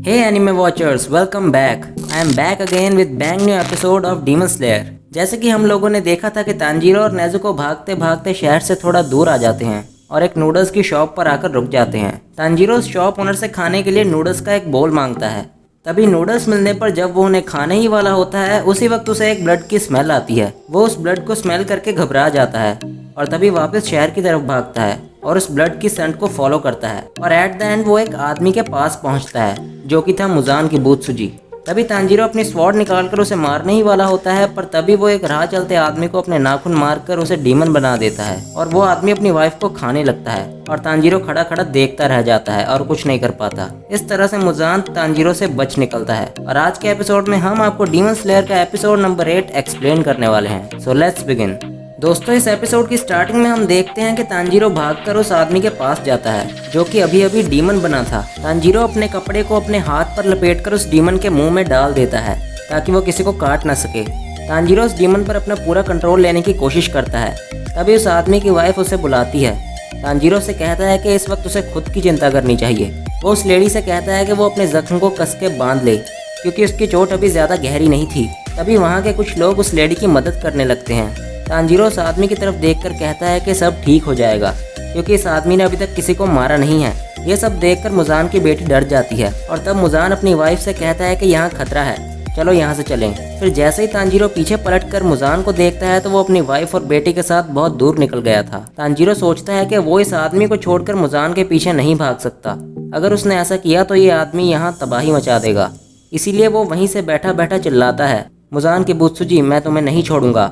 Hey anime watchers, welcome back. I am back again with brand new episode of Demon Slayer. जैसे कि हम लोगों ने देखा था कि तांजीरो और नेजुको भागते भागते शहर से थोड़ा दूर आ जाते हैं और एक नूडल्स की शॉप पर आकर रुक जाते हैं। तांजीरो शॉप ओनर से खाने के लिए नूडल्स का एक बोल मांगता है। तभी नूडल्स मिलने पर जब वो उन्हें खाने ही वाला होता है उसी वक्त उसे एक ब्लड की स्मेल आती है। वो उस ब्लड को स्मेल करके घबरा जाता है और तभी वापस शहर की तरफ भागता है और उस ब्लड की सेंट को फॉलो करता है और एट द एंड वो एक आदमी के पास पहुंचता है जो कि था मुजान की बूत्सुजी। तभी तांजीरो अपनी स्वॉर्ड निकालकर उसे मारने ही वाला होता है पर तभी वो एक राह चलते आदमी को अपने नाखून मारकर उसे डीमन बना देता है और वो आदमी अपनी वाइफ को खाने लगता है और तांजीरो खड़ा खड़ा देखता रह जाता है और कुछ नहीं कर पाता। इस तरह से मुजान तांजीरो से बच निकलता है और आज के एपिसोड में हम आपको डीमन स्लेयर का एपिसोड नंबर 8 एक्सप्लेन करने वाले हैं। So let's begin. दोस्तों, इस एपिसोड की स्टार्टिंग में हम देखते हैं कि तांजीरो भागकर उस आदमी के पास जाता है जो कि अभी अभी डीमन बना था। तांजीरो अपने कपड़े को अपने हाथ पर लपेटकर उस डीमन के मुंह में डाल देता है ताकि वो किसी को काट ना सके। तांजीरो उस डीमन पर अपना पूरा कंट्रोल लेने की कोशिश करता है। तभी उस आदमी की वाइफ उसे बुलाती है। तांजीरो से कहता है कि इस वक्त उसे खुद की चिंता करनी चाहिए। वो उस लेडी से कहता है कि वो अपने जख्म को कस के बांध ले क्योंकि उसकी चोट अभी ज़्यादा गहरी नहीं थी। तभी वहाँ के कुछ लोग उस लेडी की मदद करने लगते हैं। तांजीरो उस आदमी की तरफ देखकर कहता है कि सब ठीक हो जाएगा क्योंकि इस आदमी ने अभी तक किसी को मारा नहीं है। ये सब देखकर मुजान की बेटी डर जाती है और तब मुजान अपनी वाइफ से कहता है कि यहाँ खतरा है, चलो यहाँ से चलें। फिर जैसे ही तांजीरो पीछे पलटकर मुजान को देखता है तो वो अपनी वाइफ और बेटी के साथ बहुत दूर निकल गया था। तांजीरो सोचता है कि वो इस आदमी को छोड़कर मुजान के पीछे नहीं भाग सकता। अगर उसने ऐसा किया तो ये आदमी यहाँ तबाही मचा देगा। इसीलिए वो वहीं से बैठा बैठा चिल्लाता है, मुजान की बूत्सुजी, मैं तुम्हें नहीं छोड़ूंगा,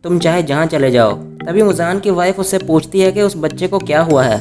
तुम चाहे जहाँ चले जाओ। तभी मुजान की वाइफ उससे पूछती है कि उस बच्चे को क्या हुआ है,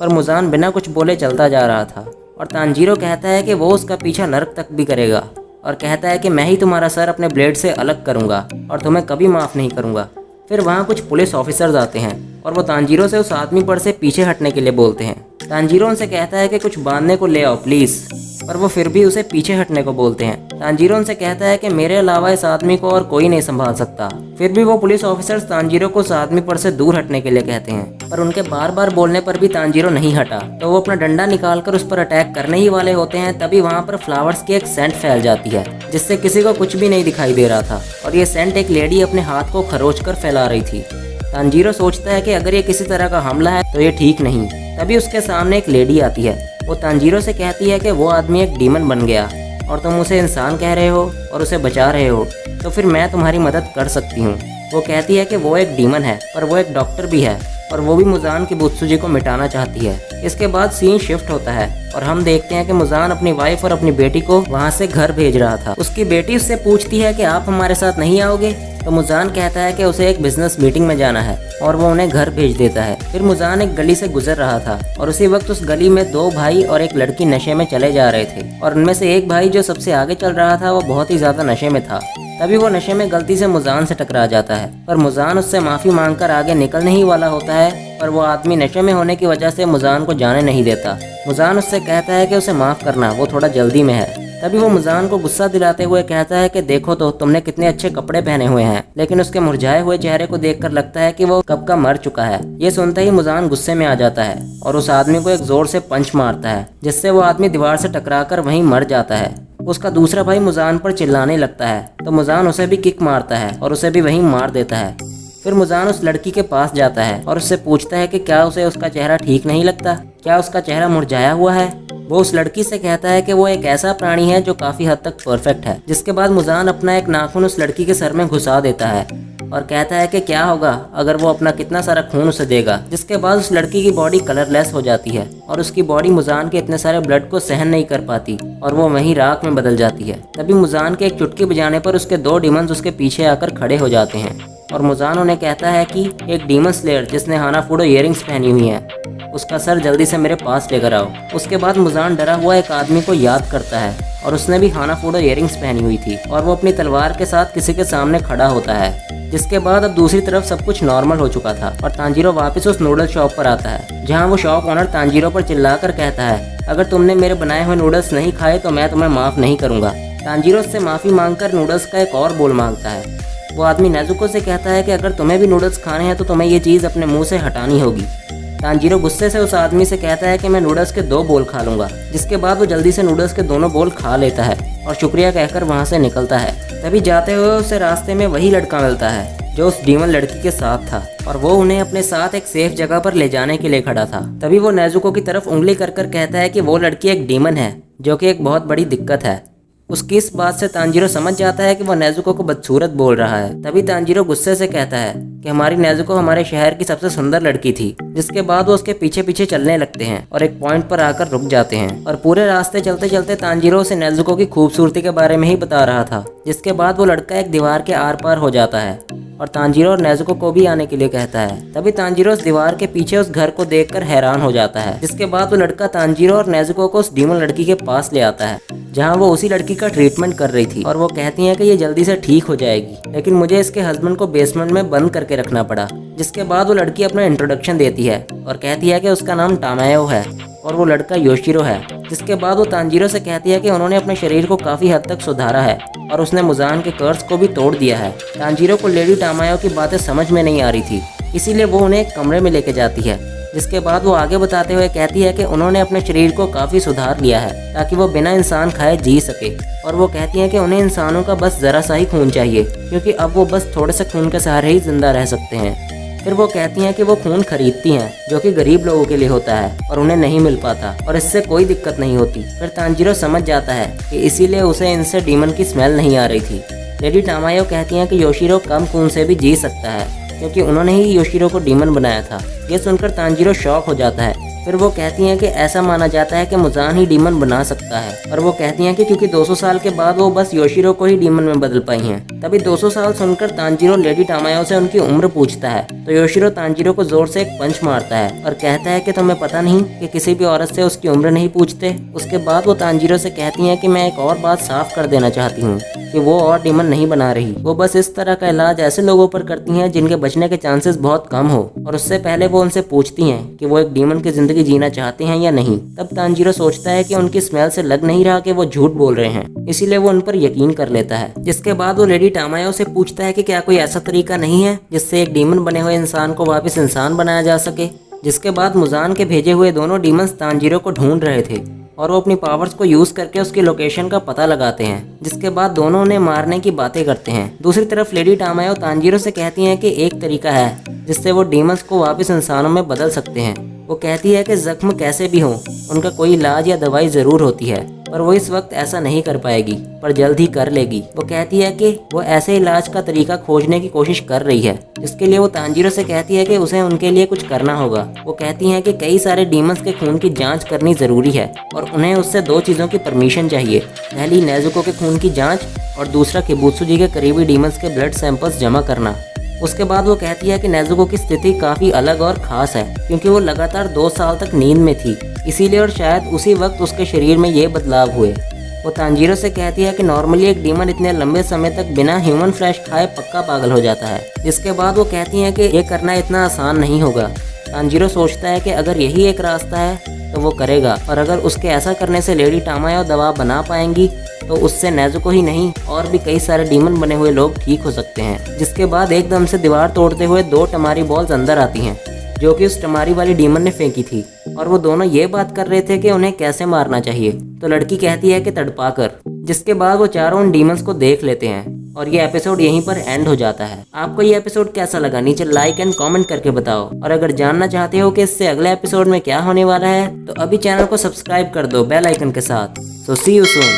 पर मुजान बिना कुछ बोले चलता जा रहा था और तांजीरो कहता है कि वो उसका पीछा नरक तक भी करेगा और कहता है कि मैं ही तुम्हारा सर अपने ब्लेड से अलग करूँगा और तुम्हें कभी माफ़ नहीं करूँगा। फिर वहाँ कुछ पुलिस ऑफिसर्स आते हैं और वो तांजीरो से उस आदमी पर से पीछे हटने के लिए बोलते हैं। तांजीरो उनसे कहता है कि कुछ बांधने को ले आओ प्लीज़, पर वो फिर भी उसे पीछे हटने को बोलते हैं। तांजीरो उनसे कहता है कि मेरे अलावा इस आदमी को और कोई नहीं संभाल सकता। फिर भी वो पुलिस ऑफिसर्स तांजीरो को उस आदमी पर से दूर हटने के लिए कहते हैं, पर उनके बार बार बोलने पर भी तांजीरो नहीं हटा तो वो अपना डंडा निकालकर उस पर अटैक करने ही वाले होते हैं। तभी वहाँ पर फ्लावर्स की एक सेंट फैल जाती है जिससे किसी को कुछ भी नहीं दिखाई दे रहा था और ये सेंट एक लेडी अपने हाथ को खरोच कर फैला रही थी। तांजीरो सोचता है कि अगर ये किसी तरह का हमला है तो ये ठीक नहीं। तभी उसके सामने एक लेडी आती है। वो तांजीरो से कहती है कि वो आदमी एक डीमन बन गया और तुम उसे इंसान कह रहे हो और उसे बचा रहे हो, तो फिर मैं तुम्हारी मदद कर सकती हूँ। वो कहती है कि वो एक डीमन है पर वो एक डॉक्टर भी है और वो भी मुजान की बूत्सुजी को मिटाना चाहती है। इसके बाद सीन शिफ्ट होता है और हम देखते हैं कि मुजान अपनी वाइफ और अपनी बेटी को वहाँ से घर भेज रहा था। उसकी बेटी उससे पूछती है कि आप हमारे साथ नहीं आओगे, तो मुजान कहता है कि उसे एक बिजनेस मीटिंग में जाना है और वो उन्हें घर भेज देता है। फिर मुजान एक गली से गुजर रहा था और उसी वक्त उस गली में दो भाई और एक लड़की नशे में चले जा रहे थे और उनमें से एक भाई जो सबसे आगे चल रहा था वो बहुत ही ज्यादा नशे में था। तभी वो नशे में गलती से मुजान से टकरा जाता है पर मुजान उससे माफी मांगकर आगे निकलने ही वाला होता है पर वो आदमी नशे में होने की वजह से मुजान को जाने नहीं देता। मुजान उससे कहता है कि उसे माफ करना, वो थोड़ा जल्दी में है। तभी वो मुजान को गुस्सा दिलाते हुए कहता है कि देखो तो तुमने कितने अच्छे कपड़े पहने हुए हैं, लेकिन उसके मुरझाए हुए चेहरे को देखकर लगता है कि वो कब का मर चुका है। ये सुनते ही मुजान गुस्से में आ जाता है और उस आदमी को एक जोर से पंच मारता है जिससे वो आदमी दीवार से टकराकर वहीं मर जाता है। उसका दूसरा भाई मुजान पर चिल्लाने लगता है तो मुजान उसे भी किक मारता है और उसे भी वहीं मार देता है। फिर मुजान उस लड़की के पास जाता है और उससे पूछता है कि क्या उसे उसका चेहरा ठीक नहीं लगता, क्या उसका चेहरा मुरझाया हुआ है। वो उस लड़की से कहता है कि वो एक ऐसा प्राणी है जो काफी हद तक परफेक्ट है। जिसके बाद मुजान अपना एक नाखून उस लड़की के सर में घुसा देता है और कहता है कि क्या होगा अगर वो अपना कितना सारा खून उसे देगा। जिसके बाद उस लड़की की बॉडी कलरलेस हो जाती है और उसकी बॉडी मुजान के इतने सारे ब्लड को सहन नहीं कर पाती और वो वहीं राख में बदल जाती है। तभी मुजान के एक चुटकी बजाने पर उसके दो डीमंस उसके पीछे आकर खड़े हो जाते हैं और मुजान उन्हें कहता है कि एक डीमन स्लेयर जिसने हानाफूडो इयरिंग्स पहनी हुई हैं, उसका सर जल्दी से मेरे पास लेकर आओ। उसके बाद मुजान डरा हुआ एक आदमी को याद करता है और उसने भी हानाफूडो इयरिंग्स पहनी हुई थी और वो अपनी तलवार के साथ किसी के सामने खड़ा होता है। जिसके बाद अब दूसरी तरफ सब कुछ नॉर्मल हो चुका था और तांजीरो वापस उस नूडल शॉप पर आता है जहाँ वो शॉप ओनर तांजीरो पर चिल्लाकर कहता है, अगर तुमने मेरे बनाए हुए नूडल्स नहीं खाए तो मैं तुम्हें माफ़ नहीं करूँगा। तांजीरो से माफ़ी मांगकर नूडल्स का एक और बोल मांगता है। वो आदमी नेजुको से कहता है कि अगर तुम्हें भी नूडल्स खाने हैं तो तुम्हें ये चीज़ अपने मुंह से हटानी होगी। तांजीरो गुस्से से उस आदमी से कहता है कि मैं नूडल्स के 2 बोल खा लूंगा, जिसके बाद वो जल्दी से नूडल्स के दोनों बोल खा लेता है और शुक्रिया कहकर वहाँ से निकलता है। तभी जाते हुए उसे रास्ते में वही लड़का मिलता है जो उस डीमन लड़की के साथ था और वो उन्हें अपने साथ एक सेफ जगह पर ले जाने के लिए खड़ा था। तभी वो नेजुको की तरफ उंगली कर कहता है कि वो लड़की एक डीमन है जो कि एक बहुत बड़ी दिक्कत है। उसकी इस बात से तांजीरो समझ जाता है कि वो नेजुको को बदसूरत बोल रहा है। तभी तांजीरो गुस्से से कहता है कि हमारी नेजुको हमारे शहर की सबसे सुंदर लड़की थी। जिसके बाद वो उसके पीछे पीछे चलने लगते हैं और एक पॉइंट पर आकर रुक जाते हैं और पूरे रास्ते चलते चलते तांजीरो उसे नेजुको की खूबसूरती के बारे में ही बता रहा था। जिसके बाद वो लड़का एक दीवार के आर पार हो जाता है और तांजीरो और नेजुको को भी आने के लिए कहता है। तभी तांजीरो उस दीवार के पीछे उस घर को देखकर हैरान हो जाता है। जिसके बाद वो लड़का तांजीरो और नेजुको को उस डीमन लड़की के पास ले आता है जहां वो उसी लड़की का ट्रीटमेंट कर रही थी और वो कहती है कि ये जल्दी से ठीक हो जाएगी, लेकिन मुझे इसके हस्बैंड को बेसमेंट में बंद करके रखना पड़ा। जिसके बाद वो लड़की अपना इंट्रोडक्शन देती है और कहती है कि उसका नाम टामायो है और वो लड़का योशिरो है। जिसके बाद वो तांजीरो से कहती है कि उन्होंने अपने शरीर को काफ़ी हद तक सुधारा है और उसने मुजान के कर्ज को भी तोड़ दिया है। तांजीरो को लेडी टामायो की बातें समझ में नहीं आ रही थी, इसीलिए वो उन्हें एक कमरे में लेके जाती है। जिसके बाद वो आगे बताते हुए कहती है कि उन्होंने अपने शरीर को काफ़ी सुधार लिया है ताकि वो बिना इंसान खाए जी सके। और वो कहती है कि उन्हें इंसानों का बस ज़रा सा ही खून चाहिए क्योंकि अब वो बस थोड़े से खून के सहारे ही जिंदा रह सकते हैं। फिर वो कहती हैं कि वो खून खरीदती हैं जो कि गरीब लोगों के लिए होता है और उन्हें नहीं मिल पाता और इससे कोई दिक्कत नहीं होती। फिर तांजीरो समझ जाता है कि इसीलिए उसे इनसे डीमन की स्मेल नहीं आ रही थी। लेडी टामायो कहती हैं कि योशिरो कम खून से भी जी सकता है क्योंकि उन्होंने ही योशिरो को डीमन बनाया था। ये सुनकर तांजीरो शॉक हो जाता है। फिर वो कहती हैं कि ऐसा माना जाता है कि मुजान ही डीमन बना सकता है और वो कहती हैं कि क्योंकि 200 साल के बाद वो बस योशिरो को ही डीमन में बदल पाई हैं। तभी 200 साल सुनकर तांजीरो लेडी टामायो से उनकी उम्र पूछता है तो योशिरो तांजीरो को जोर से एक पंच मारता है और कहता है कि तुम्हें पता नहीं कि किसी भी औरत से उसकी उम्र नहीं पूछते। उसके बाद वो तांजीरो से कहती हैं कि मैं एक और बात साफ कर देना चाहती हूँ कि वो और डीमन नहीं बना रही, वो बस इस तरह का इलाज ऐसे लोगों पर करती हैं जिनके बचने के चांसेस बहुत कम हो। और उससे पहले वो उनसे पूछती हैं कि वो एक डीमन की जिंदगी जीना चाहते हैं या नहीं। तब तांजीरो सोचता है कि उनकी स्मेल से लग नहीं रहा कि वो झूठ बोल रहे हैं, इसीलिए वो उन पर यकीन कर लेता है। जिसके बाद वो लेडी टामायो से पूछता है कि क्या कोई ऐसा तरीका नहीं है जिससे एक डीमन बने हुए इंसान को वापस इंसान बनाया जा सके। जिसके बाद मुजान के भेजे हुए दोनों डीमंस तांजीरो को ढूंढ रहे थे और वो अपनी पावर्स को यूज करके उसकी लोकेशन का पता लगाते हैं। जिसके बाद दोनों उन्हें मारने की बातें करते हैं। दूसरी तरफ लेडी टामायो तांजीरो से कहती हैं कि एक तरीका है जिससे वो डीमंस को वापस इंसानों में बदल सकते हैं। वो कहती है कि जख्म कैसे भी हो उनका कोई इलाज या दवाई जरूर होती है, पर वो इस वक्त ऐसा नहीं कर पाएगी पर जल्द ही कर लेगी। वो कहती है कि वो ऐसे इलाज का तरीका खोजने की कोशिश कर रही है, जिसके लिए वो तांजीरो से कहती है कि उसे उनके लिए कुछ करना होगा। वो कहती हैं कि कई सारे डीमंस के खून की जांच करनी जरूरी है और उन्हें उससे 2 चीज़ों की परमिशन चाहिए। पहली नेजुको के खून की जाँच और दूसरा किबुत्सुजी के करीबी डीमंस के ब्लड सैंपल्स जमा करना। उसके बाद वो कहती है कि नेजुको की स्थिति काफ़ी अलग और ख़ास है क्योंकि वो लगातार 2 साल तक नींद में थी, इसीलिए और शायद उसी वक्त उसके शरीर में ये बदलाव हुए। वो तांजीरो से कहती है कि नॉर्मली एक डीमन इतने लंबे समय तक बिना ह्यूमन फ्लैश खाए पक्का पागल हो जाता है। जिसके बाद वो कहती हैं कि ये करना इतना आसान नहीं होगा। तांजीरो सोचता है कि अगर यही एक रास्ता है तो वो करेगा और अगर उसके ऐसा करने से लेडी टामायो दवा बना पाएंगी तो उससे नेजुको ही नहीं और भी कई सारे डीमन बने हुए लोग ठीक हो सकते हैं। जिसके बाद एकदम से दीवार तोड़ते हुए 2 टमारी बॉल्स अंदर आती हैं जो कि उस टमारी वाली डीमन ने फेंकी थी और वो दोनों ये बात कर रहे थे कि उन्हें कैसे मारना चाहिए। तो लड़की कहती है कि तड़पा कर। जिसके बाद वो चारों उन डीमंस को देख लेते हैं और ये एपिसोड यहीं पर एंड हो जाता है। आपको ये एपिसोड कैसा लगा नीचे लाइक एंड कमेंट करके बताओ और अगर जानना चाहते हो कि इससे अगले एपिसोड में क्या होने वाला है तो अभी चैनल को सब्सक्राइब कर दो बेल आइकन के साथ। सो सी यू सून।